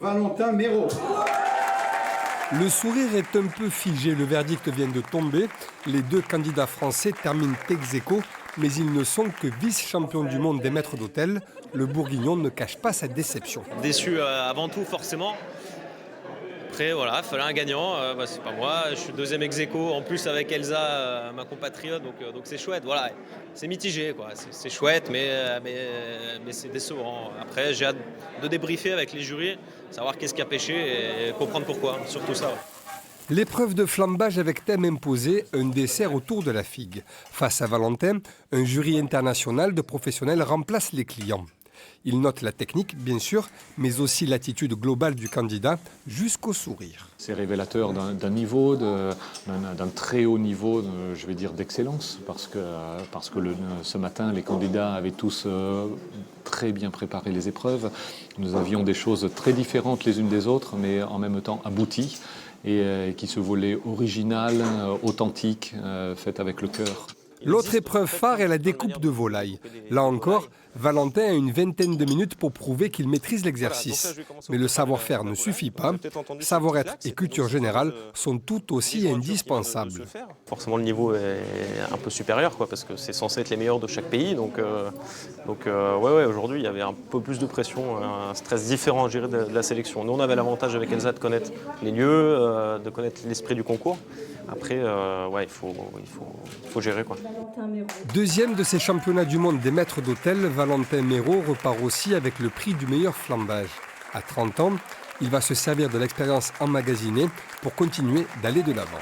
Valentin Méraud. Le sourire est un peu figé, le verdict vient de tomber. Les deux candidats français terminent ex aequo, mais ils ne sont que vice-champions du monde des maîtres d'hôtel. Le Bourguignon ne cache pas sa déception. Déçu avant tout, forcément. Après, voilà, il fallait un gagnant. C'est pas moi. Je suis deuxième ex aequo, en plus avec Elsa, ma compatriote, donc c'est chouette. Voilà, c'est mitigé, quoi. C'est chouette, mais c'est décevant. Après, j'ai hâte de débriefer avec les jurys, savoir qu'est-ce qui a pêché et comprendre pourquoi. Surtout ça. Ouais. L'épreuve de flambage avec thème imposé, un dessert autour de la figue. Face à Valentin, un jury international de professionnels remplace les clients. Il note la technique, bien sûr, mais aussi l'attitude globale du candidat jusqu'au sourire. C'est révélateur d'un niveau, d'un très haut niveau, je vais dire d'excellence, parce que ce matin, les candidats avaient tous très bien préparé les épreuves. Nous avions des choses très différentes les unes des autres, mais en même temps abouties et qui se voulaient originales, authentiques, faites avec le cœur. L'autre épreuve phare est la découpe de volaille. Là encore, Valentin a une vingtaine de minutes pour prouver qu'il maîtrise l'exercice. Mais le savoir-faire ne suffit pas. Savoir-être et culture générale sont tout aussi indispensables. Forcément, le niveau est un peu supérieur, quoi, parce que c'est censé être les meilleurs de chaque pays. Donc aujourd'hui, il y avait un peu plus de pression, un stress différent à gérer de la sélection. Nous, on avait l'avantage avec Elsa de connaître les lieux, de connaître l'esprit du concours. Après, il faut gérer, quoi. Deuxième de ces championnats du monde des maîtres d'hôtel, Valentin Méraud repart aussi avec le prix du meilleur flambage. À 30 ans, il va se servir de l'expérience emmagasinée pour continuer d'aller de l'avant.